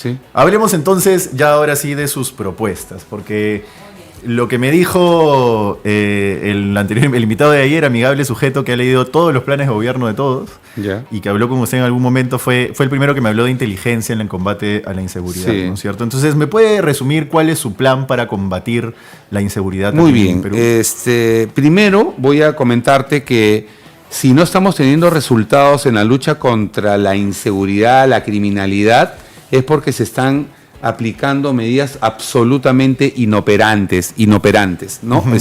Sí. Hablemos entonces ya ahora sí de sus propuestas, porque lo que me dijo el invitado de ayer, amigable sujeto que ha leído todos los planes de gobierno de todos, Ya. y que habló con usted en algún momento, fue el primero que me habló de inteligencia en el combate a la inseguridad, Sí. ¿no es cierto? Entonces, ¿me puede resumir cuál es su plan para combatir la inseguridad Muy aquí bien. en Perú? Primero voy a comentarte que si no estamos teniendo resultados en la lucha contra la inseguridad, la criminalidad, es porque se están aplicando medidas absolutamente inoperantes, ¿no? Ujú.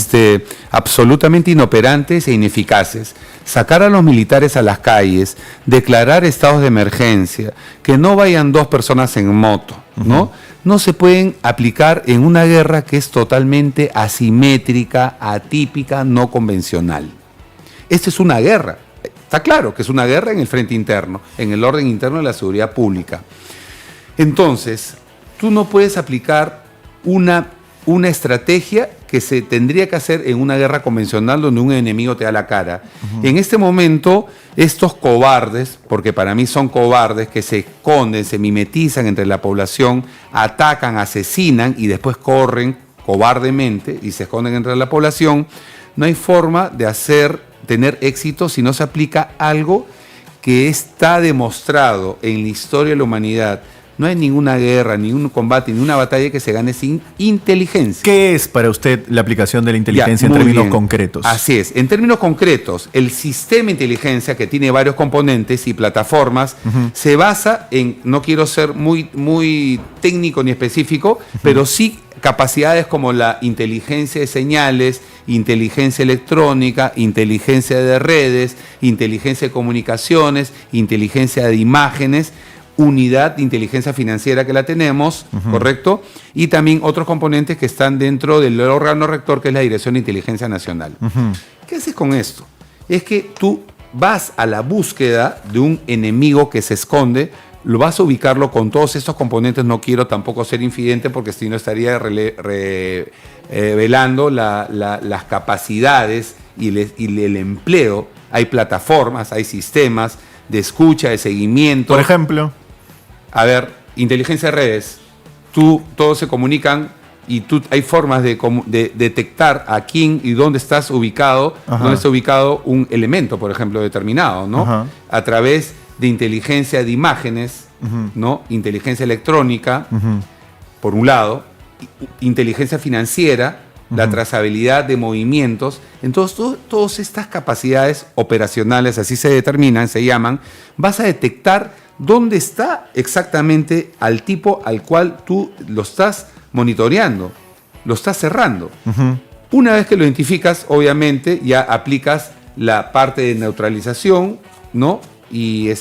Absolutamente inoperantes e ineficaces. Sacar a los militares a las calles, declarar estados de emergencia, que no vayan 2 personas en moto, ¿no? No se pueden aplicar en una guerra que es totalmente asimétrica, atípica, no convencional. Esta es una guerra. Está claro que es una guerra en el frente interno, en el orden interno de la seguridad pública. Entonces, tú no puedes aplicar una estrategia que se tendría que hacer en una guerra convencional donde un enemigo te da la cara. En este momento, estos cobardes, porque para mí son cobardes, que se esconden, se mimetizan entre la población, atacan, asesinan y después corren cobardemente y se esconden entre la población, no hay forma de tener éxito si no se aplica algo que está demostrado en la historia de la humanidad. No hay ninguna guerra, ningún combate, ninguna batalla que se gane sin inteligencia. ¿Qué es para usted la aplicación de la inteligencia en Muy términos bien. concretos? Así es. En términos concretos, el sistema de inteligencia, que tiene varios componentes y plataformas, se basa en, no quiero ser muy técnico ni específico, pero sí capacidades como la inteligencia de señales, inteligencia electrónica, inteligencia de redes, inteligencia de comunicaciones, inteligencia de imágenes, unidad de inteligencia financiera que la tenemos, ¿correcto? Y también otros componentes que están dentro del órgano rector, que es la Dirección de Inteligencia Nacional. ¿Qué haces con esto? Es que tú vas a la búsqueda de un enemigo que se esconde, lo vas a ubicarlo con todos estos componentes. No quiero tampoco ser infidente porque si no estaría revelando las capacidades y el empleo. Hay plataformas, hay sistemas de escucha, de seguimiento. Por ejemplo. A ver, inteligencia de redes. Todos se comunican y hay formas de detectar a quién y dónde estás ubicado, dónde está ubicado un elemento, por ejemplo, determinado, ¿no? Ajá. A través de inteligencia de imágenes, ¿no? Inteligencia electrónica, por un lado, inteligencia financiera, la trazabilidad de movimientos. Entonces, todas estas capacidades operacionales, así se determinan, se llaman, vas a detectar dónde está exactamente al tipo al cual tú lo estás monitoreando, lo estás cerrando. Una vez que lo identificas, obviamente, ya aplicas la parte de neutralización, ¿no? Y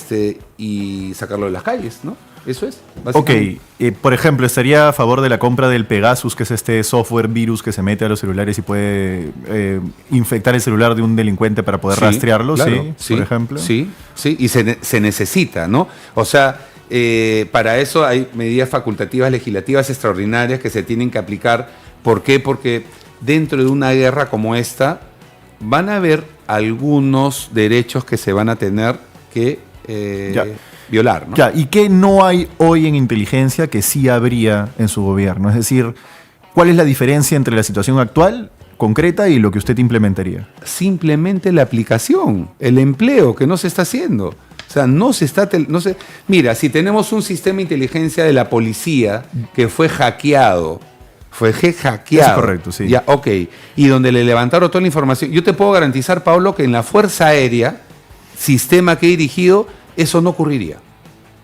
sacarlo de las calles, ¿no? Eso es, básicamente. Ok, por ejemplo, ¿estaría a favor de la compra del Pegasus, que es este software virus que se mete a los celulares y puede infectar el celular de un delincuente para poder rastrearlo? Claro, ¿Sí? Por ejemplo. Sí, y se necesita, ¿no? O sea, para eso hay medidas facultativas legislativas extraordinarias que se tienen que aplicar. ¿Por qué? Porque dentro de una guerra como esta van a haber algunos derechos que se van a tener que violar, ¿no? Ya, ¿y qué no hay hoy en inteligencia que sí habría en su gobierno? Es decir, ¿cuál es la diferencia entre la situación actual, concreta, y lo que usted implementaría? Simplemente la aplicación, el empleo que no se está haciendo. O sea, mira, si tenemos un sistema de inteligencia de la policía que fue hackeado. Es correcto, sí. Ya, ok. Y donde le levantaron toda la información. Yo te puedo garantizar, Pablo, que en la Fuerza Aérea, sistema que he dirigido, eso no ocurriría.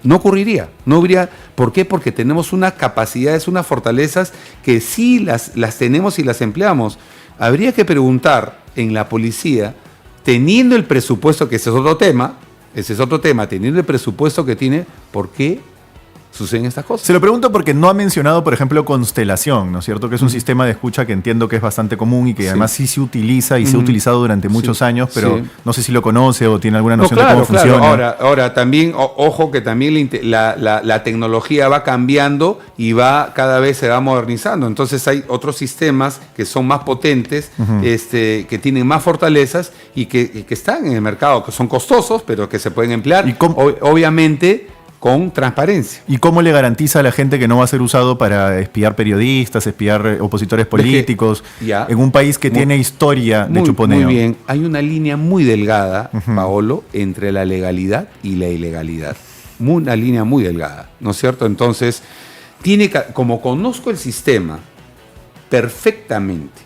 No ocurriría. No habría. ¿Por qué? Porque tenemos unas capacidades, unas fortalezas que sí las tenemos y las empleamos. Habría que preguntar en la policía, teniendo el presupuesto, que ese es otro tema, teniendo el presupuesto que tiene, ¿por qué suceden estas cosas? Se lo pregunto porque no ha mencionado, por ejemplo, Constelación, ¿no es cierto? Que es un sistema de escucha que entiendo que es bastante común y que además sí se utiliza y se ha utilizado durante muchos años, pero no sé si lo conoce o tiene alguna noción de cómo funciona. Ahora también, ojo que también la tecnología va cambiando y cada vez se va modernizando. Entonces hay otros sistemas que son más potentes, que tienen más fortalezas y que están en el mercado, que son costosos, pero que se pueden emplear. ¿Y cómo? Obviamente con transparencia. ¿Y cómo le garantiza a la gente que no va a ser usado para espiar periodistas, espiar opositores políticos, en un país que tiene historia de chuponeo? Muy bien, hay una línea muy delgada, Paolo, entre la legalidad y la ilegalidad. Una línea muy delgada, ¿no es cierto? Entonces, como conozco el sistema perfectamente,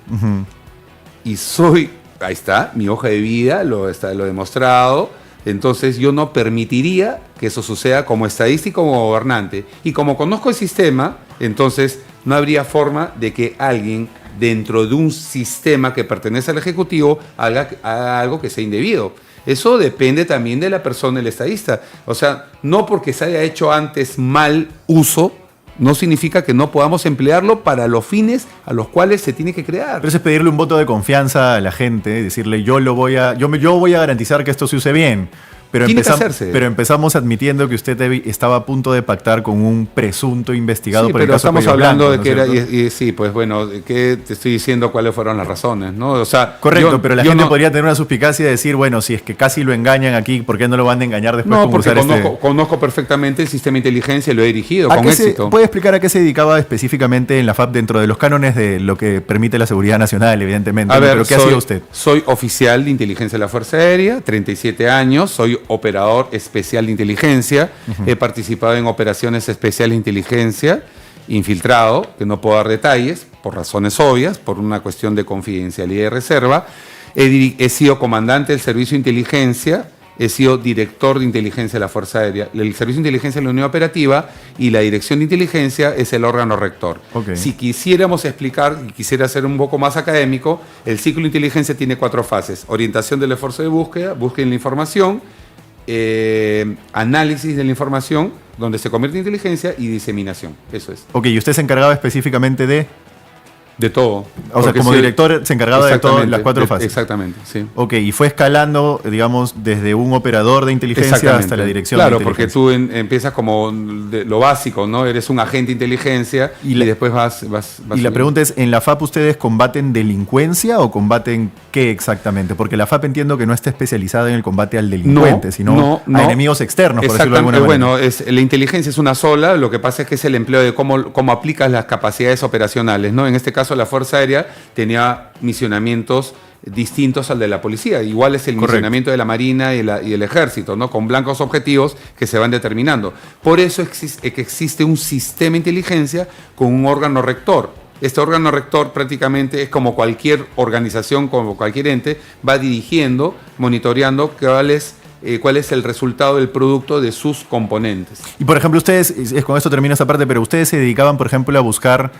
y ahí está, mi hoja de vida, lo he demostrado. Entonces yo no permitiría que eso suceda como estadista y como gobernante. Y como conozco el sistema, entonces no habría forma de que alguien dentro de un sistema que pertenece al Ejecutivo haga algo que sea indebido. Eso depende también de la persona, el estadista. O sea, no porque se haya hecho antes mal uso, no significa que no podamos emplearlo para los fines a los cuales se tiene que crear. Pero eso es pedirle un voto de confianza a la gente, decirle yo voy a garantizar que esto se use bien. Pero empezamos admitiendo que usted estaba a punto de pactar con un presunto investigado por el caso Cuello Blanco. Pero estamos hablando de que era, sí, pues bueno, que te estoy diciendo cuáles fueron las razones, ¿no? O sea, correcto, pero la gente podría tener una suspicacia de decir, bueno, si es que casi lo engañan aquí, ¿por qué no lo van a engañar después? No, porque conozco perfectamente el sistema de inteligencia y lo he dirigido con éxito. ¿Puede explicar a qué se dedicaba específicamente en la FAP dentro de los cánones de lo que permite la seguridad nacional, evidentemente? ¿Pero qué hacía usted? Soy oficial de inteligencia de la Fuerza Aérea, 37 años, soy operador especial de inteligencia, he participado en operaciones especiales de inteligencia, infiltrado, que no puedo dar detalles, por razones obvias, por una cuestión de confidencialidad y reserva. He sido comandante del Servicio de Inteligencia, he sido director de inteligencia de la Fuerza Aérea. El Servicio de Inteligencia es la unidad operativa y la Dirección de Inteligencia es el órgano rector. Okay. Si quisiéramos explicar, y quisiera ser un poco más académico, el ciclo de inteligencia tiene 4 fases. Orientación del esfuerzo de búsqueda de la información, análisis de la información, donde se convierte en inteligencia, y diseminación. Eso es. Ok, ¿y usted se encargaba específicamente de todo? O sea, como director se encargaba de todas las 4 fases. Exactamente, sí. Ok, y fue escalando, digamos, desde un operador de inteligencia hasta la dirección de inteligencia. Claro, porque tú empiezas como lo básico, ¿no? Eres un agente de inteligencia y después vas y la pregunta es, ¿en la FAP ustedes combaten delincuencia o combaten qué exactamente? Porque la FAP entiendo que no está especializada en el combate al delincuente, sino a enemigos externos, por decirlo de alguna manera. Bueno, la inteligencia es una sola, lo que pasa es que es el empleo de cómo aplicas las capacidades operacionales, ¿no? En este caso la Fuerza Aérea tenía misionamientos distintos al de la policía. Igual es el misionamiento de la Marina y el Ejército, ¿no? Con blancos objetivos que se van determinando. Por eso existe un sistema de inteligencia con un órgano rector. Este órgano rector prácticamente es como cualquier organización, como cualquier ente, va dirigiendo, monitoreando cuál es el resultado del producto de sus componentes. Y por ejemplo, ustedes, con esto termino esta parte, pero ustedes se dedicaban, por ejemplo, a buscar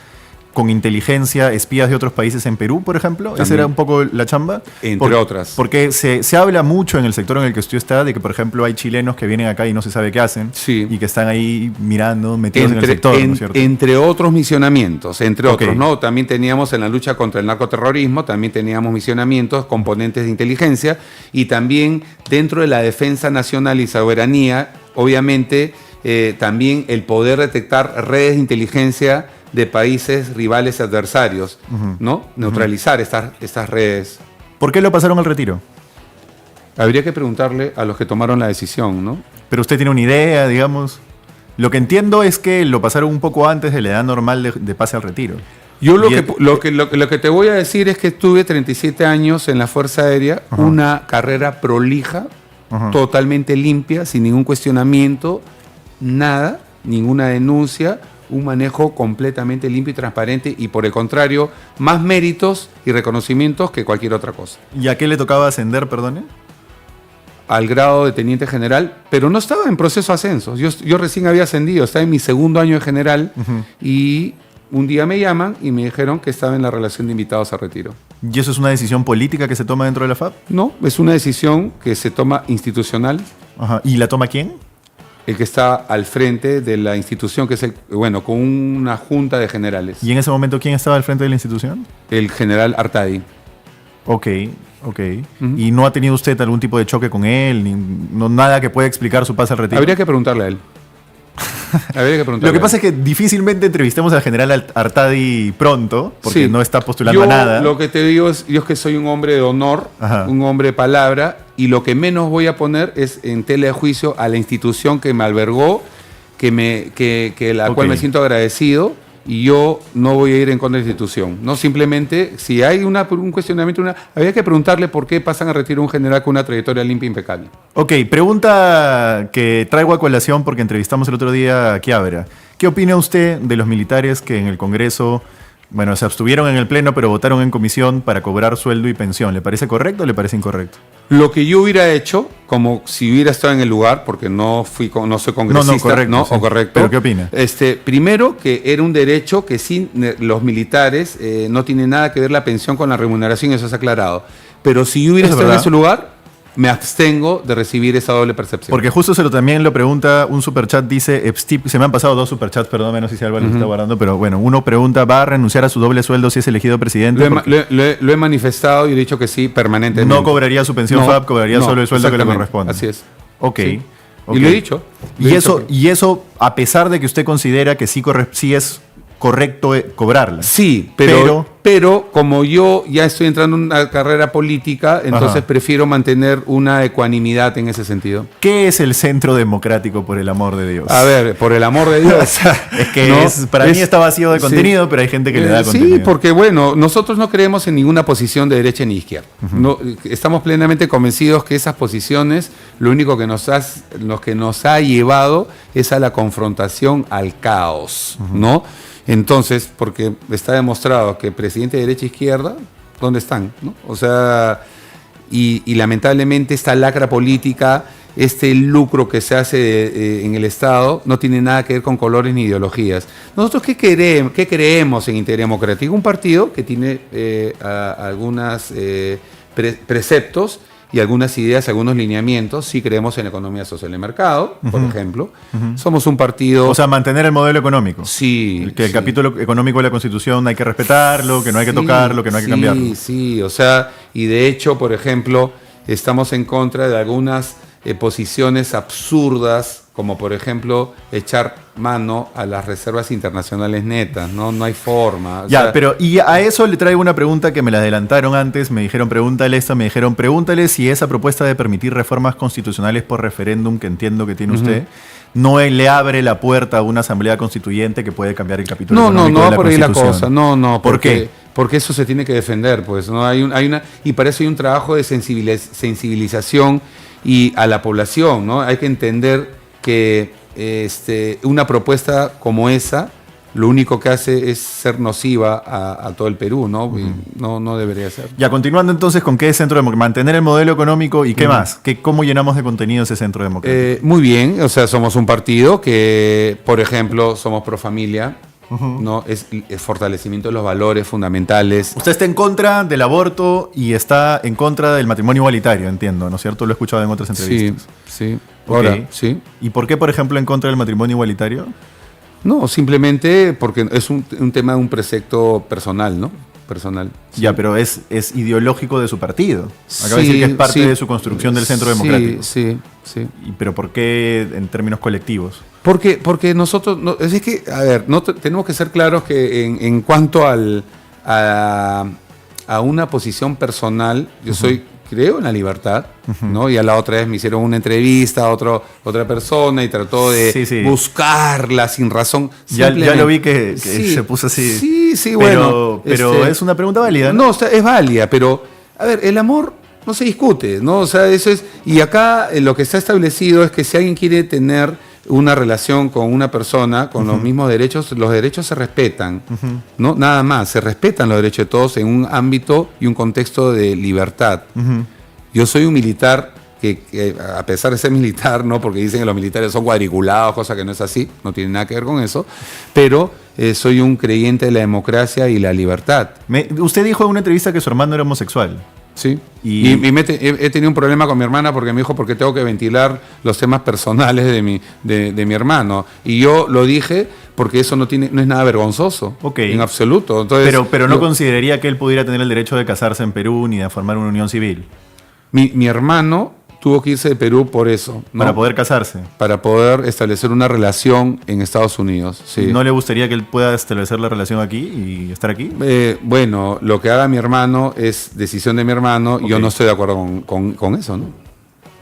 con inteligencia espías de otros países en Perú, por ejemplo. También. ¿Esa era un poco la chamba? Entre otras. Porque se habla mucho en el sector en el que usted está de que, por ejemplo, hay chilenos que vienen acá y no se sabe qué hacen. Sí. Y que están ahí mirando, metidos en el sector, ¿no es cierto? Entre otros misionamientos, otros, ¿no? También teníamos en la lucha contra el narcoterrorismo, también teníamos misionamientos, componentes de inteligencia, y también dentro de la defensa nacional y soberanía, obviamente, también el poder detectar redes de inteligencia de países rivales y adversarios, ¿no? Neutralizar estas redes. ¿Por qué lo pasaron al retiro? Habría que preguntarle a los que tomaron la decisión, ¿no? Pero usted tiene una idea, digamos. Lo que entiendo es que lo pasaron un poco antes de la edad normal de pase al retiro. Yo lo que te voy a decir es que tuve 37 años en la Fuerza Aérea, una carrera prolija, totalmente limpia, sin ningún cuestionamiento, nada, ninguna denuncia, un manejo completamente limpio y transparente, y por el contrario, más méritos y reconocimientos que cualquier otra cosa. ¿Y a qué le tocaba ascender, perdone? Al grado de teniente general, pero no estaba en proceso de ascenso. Yo recién había ascendido, estaba en mi segundo año de general, y un día me llaman y me dijeron que estaba en la relación de invitados a retiro. ¿Y eso es una decisión política que se toma dentro de la FAP? No, es una decisión que se toma institucional. ¿Y la toma quién? El que está al frente de la institución, que es con una junta de generales. ¿Y en ese momento quién estaba al frente de la institución? El general Artadi. Ok. ¿Y no ha tenido usted algún tipo de choque con él? Nada que pueda explicar su pase al retiro. Habría que preguntarle a él. Lo que pasa es que difícilmente entrevistemos al general Artadi pronto, porque no está postulando a nada. Lo que te digo es que soy un hombre de honor, un hombre de palabra, y lo que menos voy a poner es en tela de juicio a la institución que me albergó la cual me siento agradecido, y yo no voy a ir en contra de la institución. No, simplemente, si hay un cuestionamiento, había que preguntarle por qué pasan a retiro un general con una trayectoria limpia e impecable. Ok, pregunta que traigo a colación porque entrevistamos el otro día a Quiabra. ¿Qué opina usted de los militares que en el Congreso, bueno, se abstuvieron en el Pleno, pero votaron en comisión para cobrar sueldo y pensión? ¿Le parece correcto o le parece incorrecto? Lo que yo hubiera hecho, como si hubiera estado en el lugar, porque no soy congresista, correcto, sí. Correcto. ¿Pero qué opina? Primero, que era un derecho que sin los militares no tiene nada que ver la pensión con la remuneración, eso es aclarado. Pero si yo hubiera estado en ese lugar, me abstengo de recibir esa doble percepción. Porque justo también lo pregunta un superchat, dice, se me han pasado 2 superchats, perdón, no sé si Álvaro lo está guardando, pero bueno, uno pregunta, ¿va a renunciar a su doble sueldo si es elegido presidente? Lo he manifestado y he dicho que sí, permanentemente. No cobraría su pensión FAP, cobraría solo el sueldo que le corresponde. Así es. Ok. Sí. Y lo he dicho. Y eso, a pesar de que usted considera que sí es correcto cobrarla. Sí, pero como yo ya estoy entrando en una carrera política, entonces prefiero mantener una ecuanimidad en ese sentido. ¿Qué es el Centro Democrático, por el amor de Dios? A ver, por el amor de Dios. Es que para mí está vacío de contenido, pero hay gente que le da contenido. Sí, porque bueno, nosotros no creemos en ninguna posición de derecha ni izquierda. No, estamos plenamente convencidos que esas posiciones lo único que nos ha llevado es a la confrontación, al caos, ¿no? Entonces, porque está demostrado que presidente de derecha e izquierda, ¿dónde están? ¿No? O sea, y lamentablemente esta lacra política, este lucro que se hace en el Estado, no tiene nada que ver con colores ni ideologías. Nosotros, ¿qué creemos en Integridad Democrática? Un partido que tiene algunos preceptos y algunas ideas, algunos lineamientos. Sí creemos en la economía social de mercado, por ejemplo. Somos un partido... O sea, mantener el modelo económico. Sí. Que el capítulo económico de la Constitución hay que respetarlo, que no hay que tocarlo, que no hay que cambiarlo. Sí, o sea, y de hecho, por ejemplo, estamos en contra de algunas posiciones absurdas, como por ejemplo echar mano a las reservas internacionales netas, no hay forma. Y a eso le traigo una pregunta que me la adelantaron antes, me dijeron pregúntale si esa propuesta de permitir reformas constitucionales por referéndum, que entiendo que tiene usted, no le abre la puerta a una asamblea constituyente que puede cambiar el capítulo económico de la Constitución. No va por ahí la cosa, ¿Por qué? Porque eso se tiene que defender, pues, ¿no? Y para eso hay un trabajo de sensibilización y a la población, ¿no? Hay que entender que una propuesta como esa lo único que hace es ser nociva a todo el Perú, ¿no? No debería ser. Ya, continuando entonces, ¿con qué centro democrático? Mantener el modelo económico y ¿qué más? ¿Cómo llenamos de contenido ese centro democrático? Muy bien, o sea, somos un partido que, por ejemplo, somos pro familia, ¿no? Es fortalecimiento de los valores fundamentales. Usted está en contra del aborto y está en contra del matrimonio igualitario, entiendo, ¿no es cierto? Lo he escuchado en otras entrevistas. Sí. Okay. Sí. ¿Y por qué, por ejemplo, en contra del matrimonio igualitario? No, simplemente porque es un tema de un precepto personal, ¿no? Personal. Sí. Ya, pero es ideológico de su partido. Acaba de decir que es parte de su construcción del centro democrático. Sí. ¿Pero por qué en términos colectivos? Porque nosotros, es que, a ver, tenemos que ser claros que en cuanto a una posición personal, yo creo en la libertad, ¿no? Y a la otra vez me hicieron una entrevista a otra persona y trató de buscarla sin razón. Ya lo vi que se puso así. Sí, bueno. Pero es una pregunta válida, ¿no? No, es válida, pero, a ver, el amor no se discute, ¿no? O sea, eso es... Y acá lo que está establecido es que si alguien quiere tener una relación con una persona con los mismos derechos, los derechos se respetan, ¿no? Nada más, se respetan los derechos de todos en un ámbito y un contexto de libertad. Yo soy un militar que a pesar de ser militar, ¿no? Porque dicen que los militares son cuadriculados, cosa que no es así, no tiene nada que ver con eso, pero soy un creyente de la democracia y la libertad. Usted dijo en una entrevista que su hermano era homosexual. Sí, y he tenido un problema con mi hermana porque me dijo porque tengo que ventilar los temas personales de mi hermano. Y yo lo dije porque eso no es nada vergonzoso, en absoluto. Entonces, pero no consideraría que él pudiera tener el derecho de casarse en Perú ni de formar una unión civil. Mi hermano tuvo que irse de Perú por eso, ¿no? Para poder casarse. Para poder establecer una relación en Estados Unidos. Sí. ¿No le gustaría que él pueda establecer la relación aquí y estar aquí? Bueno, lo que haga mi hermano es decisión de mi hermano. Yo no estoy de acuerdo con eso, ¿no?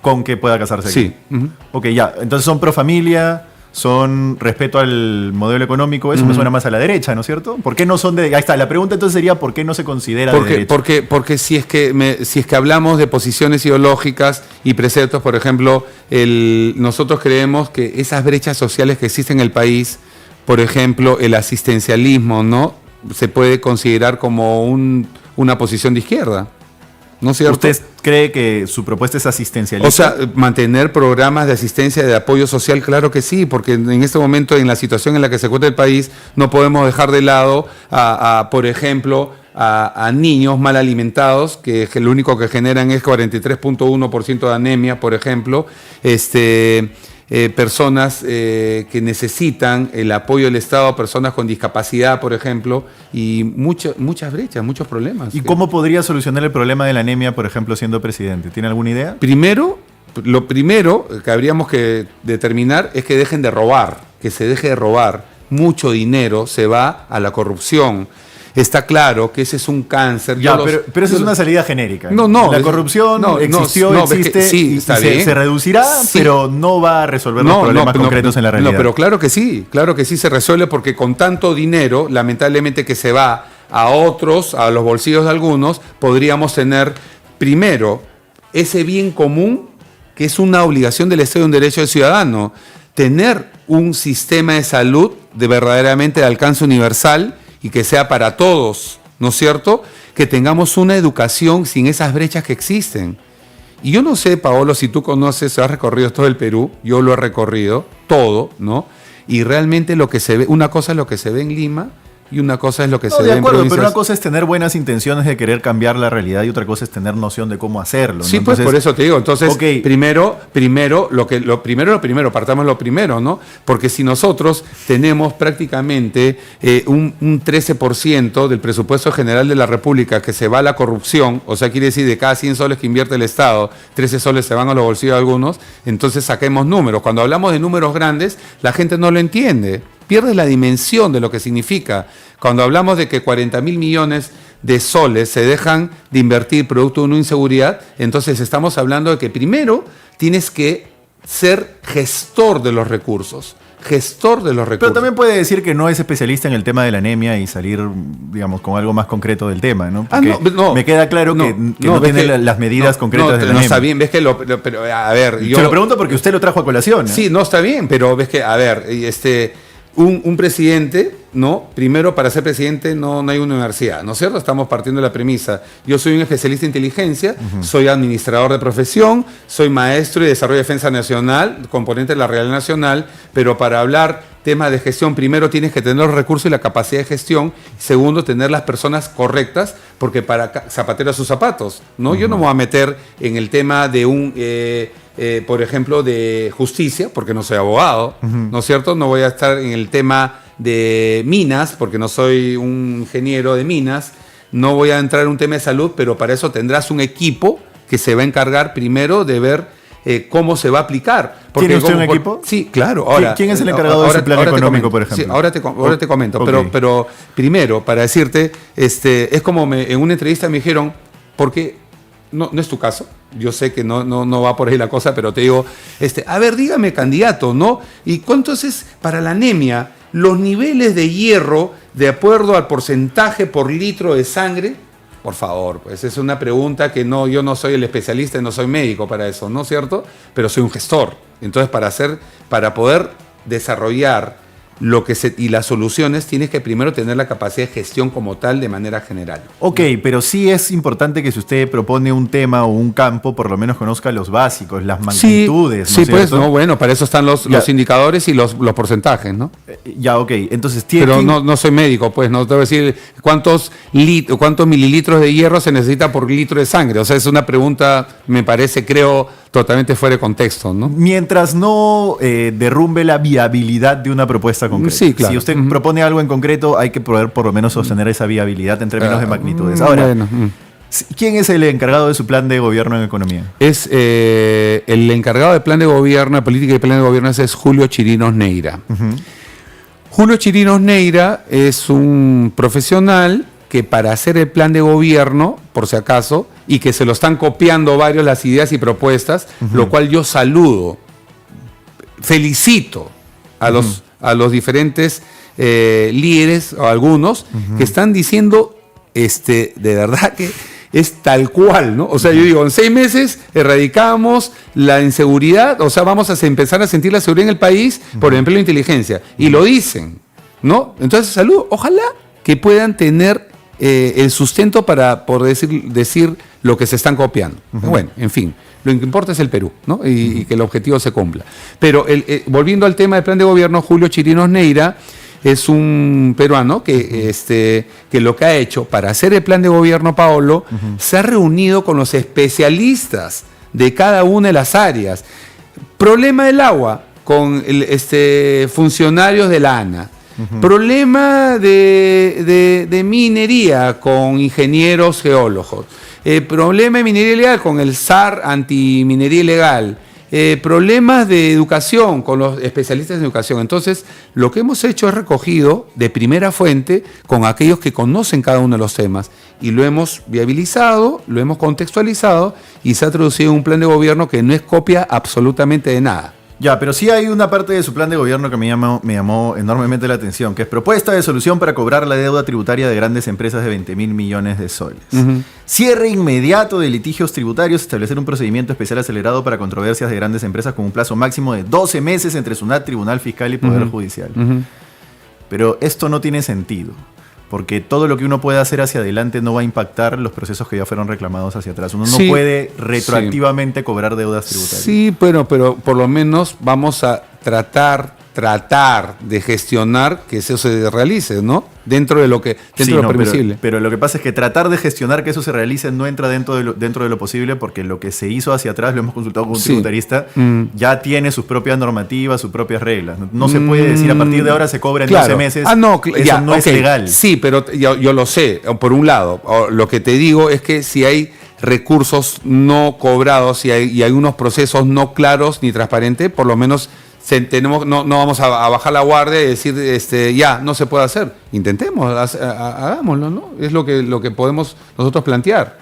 ¿Con que pueda casarse aquí? Sí. Ok, ya. Entonces son pro familia, son respeto al modelo económico, eso me suena más a la derecha, ¿no es cierto? ¿Por qué no son de...? Ahí está, la pregunta entonces sería ¿por qué no se considera de derecha? Porque si es que hablamos de posiciones ideológicas y preceptos, por ejemplo, nosotros creemos que esas brechas sociales que existen en el país, por ejemplo, el asistencialismo, ¿no? Se puede considerar como una posición de izquierda. ¿No es cierto? ¿Usted cree que su propuesta es asistencialista? O sea, mantener programas de asistencia, de apoyo social, claro que sí, porque en este momento, en la situación en la que se encuentra el país, no podemos dejar de lado, por ejemplo, a niños mal alimentados, que lo único que generan es 43.1% de anemia, por ejemplo, personas que necesitan el apoyo del Estado, personas con discapacidad, por ejemplo, y muchas brechas, muchos problemas. ¿Y cómo podría solucionar el problema de la anemia, por ejemplo, siendo presidente? ¿Tiene alguna idea? Lo primero que habríamos que determinar es que dejen de robar, que se deje de robar. Mucho dinero se va a la corrupción. Está claro que ese es un cáncer. Ya, pero esa es una salida genérica. No. La corrupción existe sí, y se reducirá, sí, pero no va a resolver los problemas concretos en la realidad. No, pero claro que sí se resuelve, porque con tanto dinero, lamentablemente, que se va a otros, a los bolsillos de algunos, podríamos tener primero ese bien común, que es una obligación del Estado y un derecho del ciudadano, tener un sistema de salud verdaderamente de alcance universal y que sea para todos, ¿no es cierto? Que tengamos una educación sin esas brechas que existen. Y yo no sé, Paolo, si tú conoces, has recorrido todo el Perú, yo lo he recorrido, todo, ¿no? Y realmente lo que se ve, una cosa es lo que se ve en Lima y una cosa es lo que se ve en provincias. Pero una cosa es tener buenas intenciones de querer cambiar la realidad y otra cosa es tener noción de cómo hacerlo, ¿no? Sí, entonces, pues por eso te digo. Entonces, okay, primero, partamos lo primero, ¿no? Porque si nosotros tenemos prácticamente un 13% del presupuesto general de la República que se va a la corrupción, o sea, quiere decir de cada 100 soles que invierte el Estado, 13 soles se van a los bolsillos de algunos, entonces saquemos números. Cuando hablamos de números grandes, la gente no lo entiende. Pierdes la dimensión de lo que significa. Cuando hablamos de que 40.000 millones de soles se dejan de invertir producto de una inseguridad, entonces estamos hablando de que primero tienes que ser gestor de los recursos. Pero también puede decir que no es especialista en el tema de la anemia y salir, digamos, con algo más concreto del tema, ¿no? Porque me queda claro que no tiene las medidas concretas de la anemia. No, está bien, ves que pero a ver, yo lo pregunto porque usted lo trajo a colación, ¿eh? Sí, no, está bien, pero ves que, a ver, un presidente, ¿no? Primero, para ser presidente no hay una universidad, ¿no es cierto? Estamos partiendo de la premisa. Yo soy un especialista en inteligencia, soy administrador de profesión, soy maestro y desarrollo de defensa nacional, componente de la Realidad Nacional, pero para hablar temas de gestión, primero tienes que tener los recursos y la capacidad de gestión, segundo, tener las personas correctas, porque para zapatero a sus zapatos, ¿no? Yo no me voy a meter en el tema de por ejemplo, de justicia, porque no soy abogado, ¿no es cierto? No voy a estar en el tema de minas, porque no soy un ingeniero de minas. No voy a entrar en un tema de salud, pero para eso tendrás un equipo que se va a encargar primero de ver cómo se va a aplicar. ¿Tiene usted un equipo? Sí, claro. Ahora, ¿quién es el encargado de ese plan económico, por ejemplo? Sí, ahora te comento. Okay. Pero primero, para decirte, es como en una entrevista me dijeron, porque no es tu caso, yo sé que no va por ahí la cosa, pero te digo, a ver, dígame, candidato, ¿no? ¿Y cuánto es para la anemia los niveles de hierro de acuerdo al porcentaje por litro de sangre? Por favor, pues es una pregunta que yo no soy el especialista, no soy médico para eso, ¿no es cierto? Pero soy un gestor. Entonces, para poder desarrollar y las soluciones, tienes que primero tener la capacidad de gestión como tal de manera general. Ok, pero sí es importante que si usted propone un tema o un campo, por lo menos conozca los básicos, las magnitudes. Sí, pues, bueno, para eso están los indicadores y los porcentajes, ¿no? Ya, ok, entonces Pero no soy médico, pues, no te voy a decir cuántos mililitros de hierro se necesita por litro de sangre. O sea, es una pregunta, me parece, creo, totalmente fuera de contexto, ¿no? Mientras no derrumbe la viabilidad de una propuesta concreta. Sí, claro. Si usted propone algo en concreto, hay que poder por lo menos sostener esa viabilidad en términos de magnitudes. Ahora, ¿quién es el encargado de su plan de gobierno en economía? Es el encargado de plan de gobierno, de política y plan de gobierno es Julio Chirinos Neira. Julio Chirinos Neira es un profesional que para hacer el plan de gobierno, por si acaso, y que se lo están copiando varios las ideas y propuestas, lo cual yo saludo, felicito a los diferentes líderes, o algunos, que están diciendo, de verdad que es tal cual, ¿no? O sea, yo digo, en 6 meses erradicamos la inseguridad, o sea, vamos a empezar a sentir la seguridad en el país por el empleo e inteligencia. Y lo dicen, ¿no? Entonces, salud, ojalá que puedan tener el sustento para poder decir lo que se están copiando. Bueno, en fin, lo que importa es el Perú, ¿no? Y que el objetivo se cumpla. Pero volviendo al tema del plan de gobierno, Julio Chirinos Neira es un peruano que lo que ha hecho para hacer el plan de gobierno, Paolo, se ha reunido con los especialistas de cada una de las áreas. Problema del agua, con funcionarios de la ANA. Problema de minería, con ingenieros geólogos. Problema de minería ilegal, con el SAR antiminería ilegal. Problemas de educación, con los especialistas en educación. Entonces, lo que hemos hecho es recogido de primera fuente con aquellos que conocen cada uno de los temas y lo hemos viabilizado, lo hemos contextualizado y se ha traducido en un plan de gobierno que no es copia absolutamente de nada. Ya, pero sí hay una parte de su plan de gobierno que me llamó enormemente la atención, que es propuesta de solución para cobrar la deuda tributaria de grandes empresas de 20.000 millones de soles. Cierre inmediato de litigios tributarios, establecer un procedimiento especial acelerado para controversias de grandes empresas con un plazo máximo de 12 meses entre SUNAT, Tribunal Fiscal y Poder Judicial. Pero esto no tiene sentido, porque todo lo que uno pueda hacer hacia adelante no va a impactar los procesos que ya fueron reclamados hacia atrás. Uno no puede retroactivamente cobrar deudas tributarias. Sí, pero por lo menos vamos a tratar de gestionar que eso se realice, ¿no? Dentro de lo permisible. Pero lo que pasa es que tratar de gestionar que eso se realice no entra dentro de lo posible, porque lo que se hizo hacia atrás, lo hemos consultado con un tributarista, ya tiene sus propias normativas, sus propias reglas. No se puede decir a partir de ahora se cobra en 12 meses. Eso no es legal. Sí, pero yo lo sé, por un lado. Lo que te digo es que si hay recursos no cobrados y hay unos procesos no claros ni transparentes, por lo menos no vamos a bajar la guardia y decir ya no se puede hacer. Intentemos, hagámoslo, ¿no? Es lo que podemos nosotros plantear.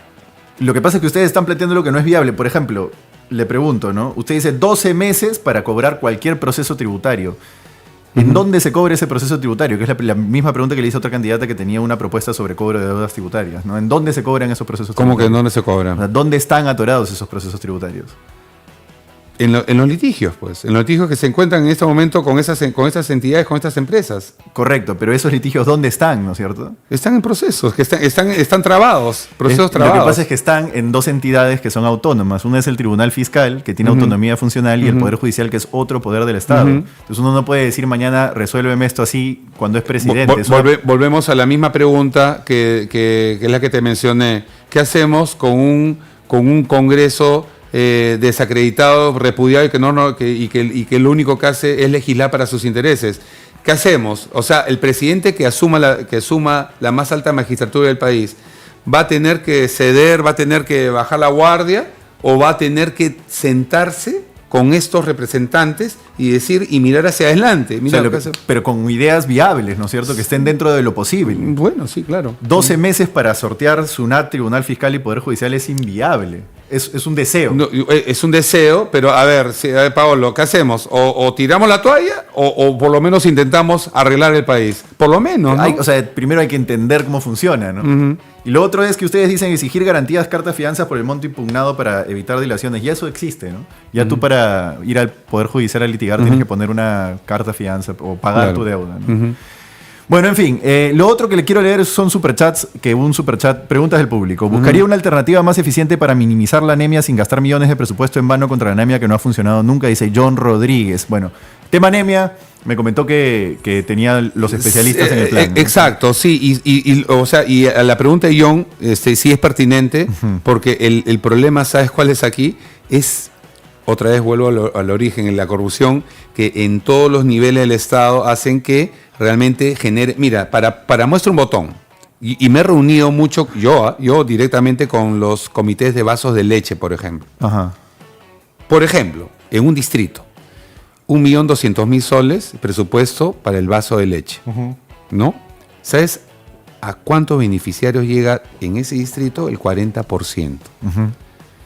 Lo que pasa es que ustedes están planteando lo que no es viable. Por ejemplo, le pregunto, ¿no? Usted dice 12 meses para cobrar cualquier proceso tributario. ¿En dónde se cobra ese proceso tributario? Que es la misma pregunta que le hice a otra candidata que tenía una propuesta sobre cobro de deudas tributarias, ¿no? ¿En dónde se cobran esos procesos tributarios? ¿Cómo que en dónde se cobran? O sea, ¿dónde están atorados esos procesos tributarios? En los litigios, pues. En los litigios que se encuentran en este momento con estas entidades, con estas empresas. Correcto, pero esos litigios, ¿dónde están, no es cierto? Están en procesos, que están trabados, procesos trabados. Lo que pasa es que están en dos entidades que son autónomas. Una es el Tribunal Fiscal, que tiene autonomía funcional, y el Poder Judicial, que es otro poder del Estado. Entonces uno no puede decir mañana, resuélveme esto así, cundo es presidente. Volvemos a la misma pregunta que es la que te mencioné. ¿Qué hacemos con un Congreso desacreditado, repudiado y que lo único que hace es legislar para sus intereses? ¿Qué hacemos? O sea, el presidente que asuma la más alta magistratura del país va a tener que ceder, va a tener que bajar la guardia o va a tener que sentarse con estos representantes y mirar hacia adelante. Pero con ideas viables, ¿no es cierto? Que estén dentro de lo posible. Bueno, sí, claro. 12 meses para sortear SUNAT, Tribunal Fiscal y Poder Judicial es inviable. Es un deseo. No, es un deseo, pero a ver, Paolo, ¿qué hacemos? O tiramos la toalla o por lo menos intentamos arreglar el país. Por lo menos, ¿no? Primero hay que entender cómo funciona, ¿no? Y lo otro es que ustedes dicen exigir garantías, cartas, fianzas por el monto impugnado para evitar dilaciones. Ya eso existe, ¿no? Ya tú para ir al Poder Judicial a litigar tienes que poner una carta fianza o pagar tu deuda, ¿no? Bueno, en fin, lo otro que le quiero leer son superchats, preguntas del público. ¿Buscaría una alternativa más eficiente para minimizar la anemia sin gastar millones de presupuesto en vano contra la anemia que no ha funcionado nunca? Dice John Rodríguez. Bueno, tema anemia, me comentó que tenía los especialistas en el plan, ¿no? Exacto, sí, y a la pregunta de John, sí es pertinente, porque el problema, ¿sabes cuál es aquí? Otra vez vuelvo al origen, en la corrupción, que en todos los niveles del Estado hacen que realmente genere... Mira, para muestra un botón, y me he reunido mucho, yo directamente con los comités de vasos de leche, por ejemplo. Por ejemplo, en un distrito, 1.200.000 soles presupuesto para el vaso de leche, ¿no? ¿Sabes a cuántos beneficiarios llega en ese distrito? El 40%. O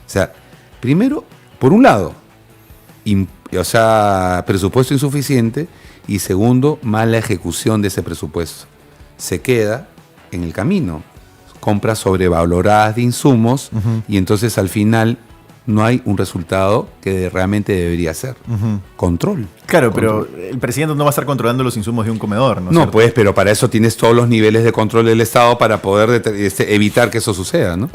sea, primero... Por un lado, presupuesto insuficiente, Y segundo, mala ejecución de ese presupuesto. Se queda en el camino. Compras sobrevaloradas de insumos y entonces al final no hay un resultado que realmente debería ser. Control. Claro, Control. pero el presidente no va a estar controlando los insumos de un comedor, ¿no? No, pues, pero para eso tienes todos los niveles de control del Estado para poder evitar que eso suceda, ¿no?